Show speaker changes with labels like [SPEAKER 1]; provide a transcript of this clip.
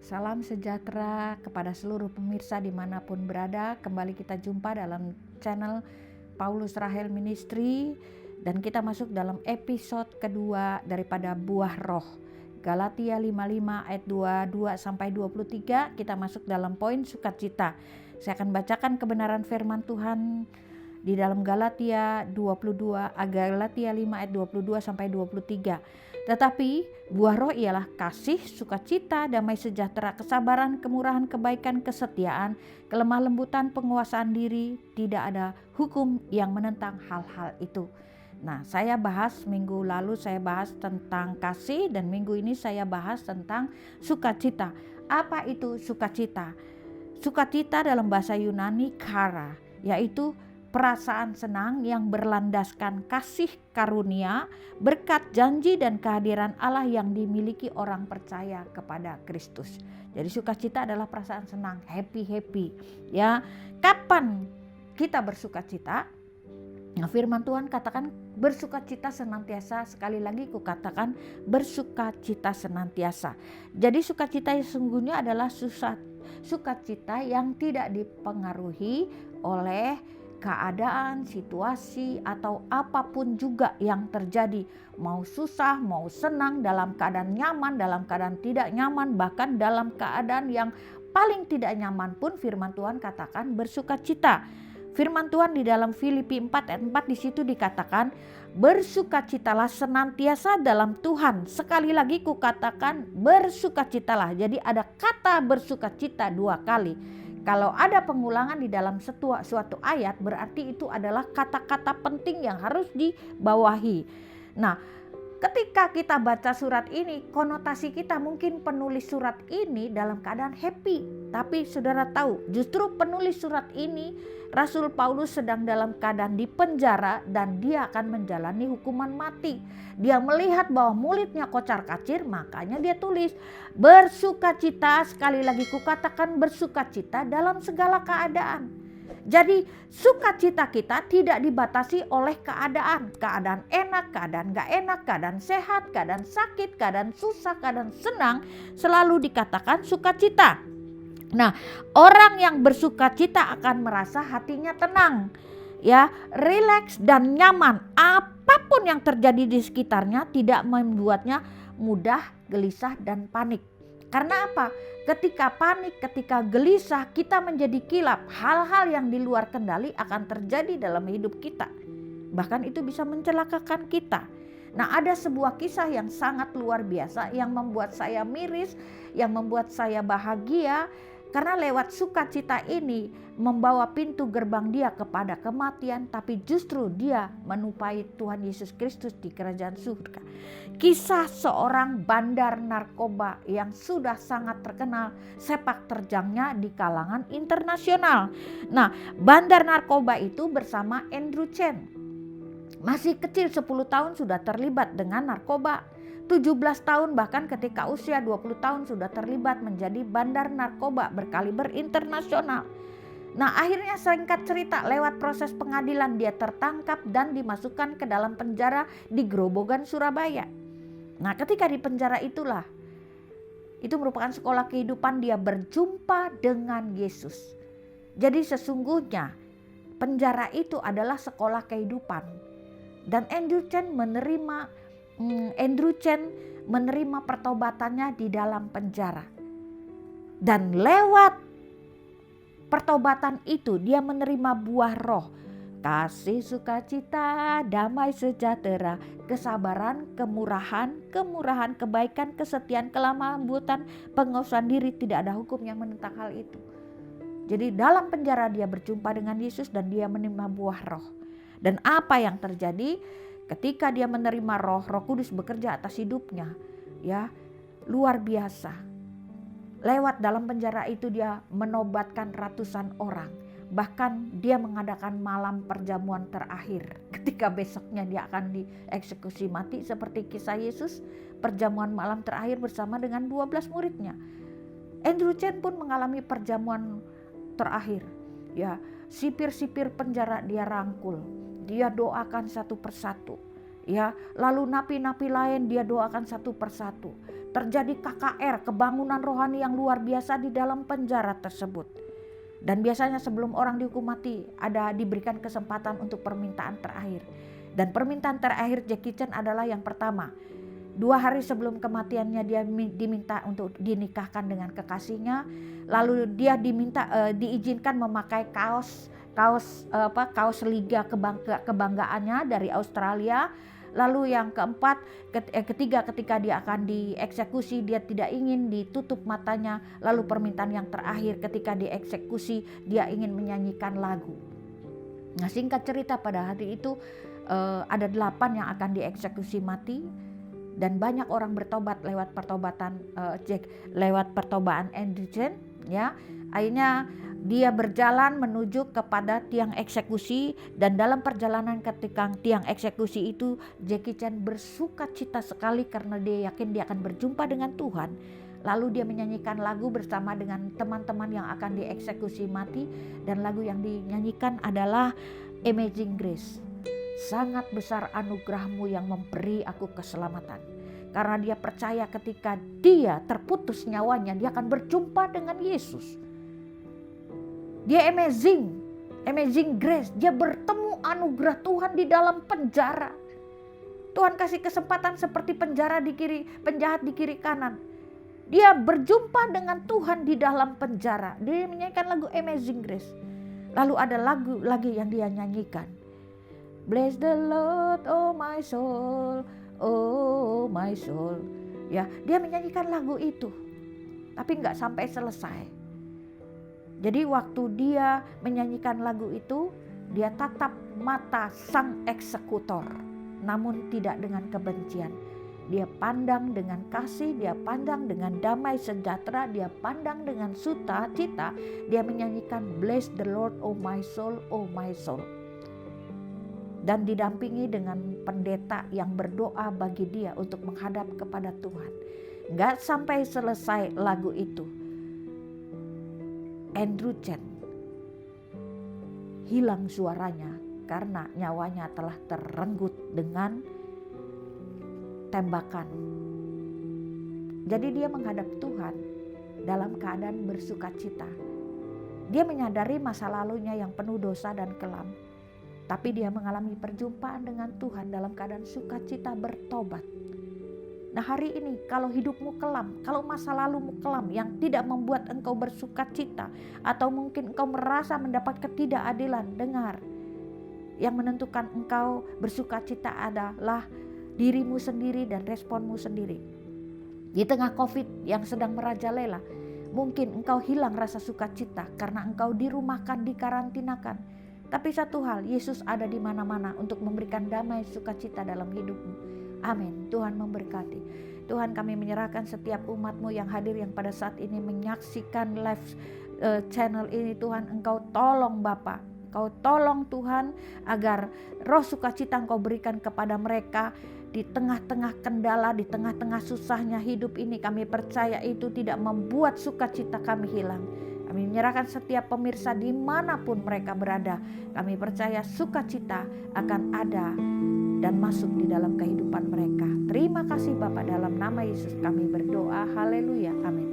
[SPEAKER 1] Salam sejahtera kepada seluruh pemirsa dimanapun berada. Kembali kita jumpa dalam channel Paulus Rahel Ministry, dan kita masuk dalam episode kedua daripada buah roh. Galatia 55 ayat 22 sampai 23, kita masuk dalam poin sukacita. Saya akan bacakan kebenaran firman Tuhan di dalam Galatia 5 ayat 22 sampai 23. Tetapi buah roh ialah kasih, sukacita, damai sejahtera, kesabaran, kemurahan, kebaikan, kesetiaan, kelemah lembutan, penguasaan diri. Tidak ada hukum yang menentang hal-hal itu. Nah, saya bahas minggu lalu saya bahas tentang kasih, dan minggu ini saya bahas tentang sukacita. Apa itu sukacita? Sukacita dalam bahasa Yunani kara, yaitu perasaan senang yang berlandaskan kasih karunia, berkat, janji, dan kehadiran Allah yang dimiliki orang percaya kepada Kristus. Jadi sukacita adalah perasaan senang, happy. Ya, kapan kita bersukacita? Nah, firman Tuhan katakan bersukacita senantiasa. Sekali lagi ku katakan bersukacita senantiasa. Jadi sukacita yang sesungguhnya adalah sukacita yang tidak dipengaruhi oleh keadaan, situasi, atau apapun juga yang terjadi. Mau susah, mau senang, dalam keadaan nyaman, dalam keadaan tidak nyaman, bahkan dalam keadaan yang paling tidak nyaman pun firman Tuhan katakan bersukacita. Firman Tuhan di dalam Filipi 4 ayat 4 di situ dikatakan bersukacitalah senantiasa dalam Tuhan. Sekali lagi ku katakan bersukacitalah. Jadi ada kata bersukacita 2 kali. Kalau ada pengulangan di dalam suatu ayat, berarti itu adalah kata-kata penting yang harus dibawahi. Nah, ketika kita baca surat ini, konotasi kita mungkin penulis surat ini dalam keadaan happy. Tapi saudara tahu, justru penulis surat ini, Rasul Paulus sedang dalam keadaan di penjara dan dia akan menjalani hukuman mati. Dia melihat bahwa mulutnya kocar-kacir, makanya dia tulis bersukacita. Sekali lagi kukatakan bersukacita dalam segala keadaan. Jadi sukacita kita tidak dibatasi oleh keadaan. Keadaan enak, keadaan gak enak, keadaan sehat, keadaan sakit, keadaan susah, keadaan senang, selalu dikatakan sukacita. Nah, orang yang bersukacita akan merasa hatinya tenang, ya, rileks dan nyaman. Apapun yang terjadi di sekitarnya tidak membuatnya mudah gelisah dan panik. Karena apa? Ketika panik, ketika gelisah, kita menjadi kilap. Hal-hal yang di luar kendali akan terjadi dalam hidup kita. Bahkan itu bisa mencelakakan kita. Nah, ada sebuah kisah yang sangat luar biasa yang membuat saya miris, yang membuat saya bahagia. Karena lewat sukacita ini membawa pintu gerbang dia kepada kematian, tapi justru dia menumpai Tuhan Yesus Kristus di kerajaan surga. Kisah seorang bandar narkoba yang sudah sangat terkenal, sepak terjangnya di kalangan internasional. Nah, bandar narkoba itu bersama Andrew Chen. Masih kecil 10 tahun sudah terlibat dengan narkoba. 17 tahun bahkan ketika usia 20 tahun sudah terlibat menjadi bandar narkoba berkaliber internasional. Nah, akhirnya singkat cerita lewat proses pengadilan dia tertangkap dan dimasukkan ke dalam penjara di Grobogan, Surabaya. Nah, ketika di penjara itulah, itu merupakan sekolah kehidupan dia berjumpa dengan Yesus. Jadi sesungguhnya penjara itu adalah sekolah kehidupan. Dan Andrew Chen menerima pertobatannya di dalam penjara. Dan lewat pertobatan itu dia menerima buah roh. Kasih, sukacita, damai sejahtera, kesabaran, kemurahan, kebaikan, kesetiaan, kelemah lembutan, penguasaan diri. Tidak ada hukum yang menentang hal itu. Jadi dalam penjara dia berjumpa dengan Yesus dan dia menerima buah roh. Dan apa yang terjadi? Ketika dia menerima Roh Kudus bekerja atas hidupnya, ya, luar biasa. Lewat dalam penjara itu dia menobatkan ratusan orang. Bahkan dia mengadakan malam perjamuan terakhir. Ketika besoknya dia akan dieksekusi mati seperti kisah Yesus, perjamuan malam terakhir bersama dengan 12 muridnya. Andrew Chen pun mengalami perjamuan terakhir. Ya, sipir-sipir penjara dia rangkul. Dia doakan satu persatu. Ya, lalu napi-napi lain dia doakan satu persatu. terjadi KKR, kebangunan rohani yang luar biasa di dalam penjara tersebut. Dan biasanya sebelum orang dihukum mati diberikan kesempatan untuk permintaan terakhir. Dan permintaan terakhir Jackie Chan adalah yang pertama. 2 hari sebelum kematiannya dia diminta untuk dinikahkan dengan kekasihnya. Lalu dia diizinkan memakai kaos liga kebanggaannya dari Australia. Lalu yang ketiga ketika dia akan dieksekusi, dia tidak ingin ditutup matanya. Lalu permintaan yang terakhir ketika dieksekusi, dia ingin menyanyikan lagu. Nah, singkat cerita pada hari itu ada 8 yang akan dieksekusi mati. Dan banyak orang bertobat lewat pertobatan Andrew Chen, ya. Akhirnya dia berjalan menuju kepada tiang eksekusi, dan dalam perjalanan ketika tiang eksekusi itu Jackie Chan bersuka cita sekali karena dia yakin dia akan berjumpa dengan Tuhan. Lalu dia menyanyikan lagu bersama dengan teman-teman yang akan dieksekusi mati, dan lagu yang dinyanyikan adalah Amazing Grace. Sangat besar anugerahmu yang memberi aku keselamatan. Karena dia percaya ketika dia terputus nyawanya, dia akan berjumpa dengan Yesus. Dia amazing grace. Dia bertemu anugerah Tuhan di dalam penjara. Tuhan kasih kesempatan seperti penjahat di kiri kanan. Dia berjumpa dengan Tuhan di dalam penjara. Dia menyanyikan lagu Amazing Grace. Lalu ada lagu lagi yang dia nyanyikan. Bless the Lord, oh my soul, oh my soul. Ya, dia menyanyikan lagu itu, tapi nggak sampai selesai. Jadi waktu dia menyanyikan lagu itu, dia tatap mata sang eksekutor, namun tidak dengan kebencian. Dia pandang dengan kasih, dia pandang dengan damai sejahtera, dia pandang dengan sukacita. Dia menyanyikan Bless the Lord, oh my soul, oh my soul. Dan didampingi dengan pendeta yang berdoa bagi dia untuk menghadap kepada Tuhan. Gak sampai selesai lagu itu, Andrew Chen hilang suaranya karena nyawanya telah terenggut dengan tembakan. Jadi dia menghadap Tuhan dalam keadaan bersukacita. Dia menyadari masa lalunya yang penuh dosa dan kelam. Tapi dia mengalami perjumpaan dengan Tuhan dalam keadaan sukacita bertobat. Nah, hari ini kalau hidupmu kelam, kalau masa lalumu kelam yang tidak membuat engkau bersukacita, atau mungkin engkau merasa mendapat ketidakadilan, dengar. Yang menentukan engkau bersukacita adalah dirimu sendiri dan responmu sendiri. Di tengah COVID yang sedang merajalela, mungkin engkau hilang rasa sukacita karena engkau dirumahkan, dikarantinakan. Tapi satu hal, Yesus ada di mana-mana untuk memberikan damai sukacita dalam hidupmu. Amin. Tuhan memberkati. Tuhan, kami menyerahkan setiap umat-Mu yang hadir, yang pada saat ini menyaksikan live channel ini. Tuhan, Engkau tolong Bapa. Engkau tolong Tuhan agar roh sukacita Engkau berikan kepada mereka di tengah-tengah kendala, di tengah-tengah susahnya hidup ini. Kami percaya itu tidak membuat sukacita kami hilang. Kami menyerahkan setiap pemirsa dimanapun mereka berada. Kami percaya sukacita akan ada dan masuk di dalam kehidupan mereka. Terima kasih Bapa, dalam nama Yesus kami berdoa. Haleluya. Amin.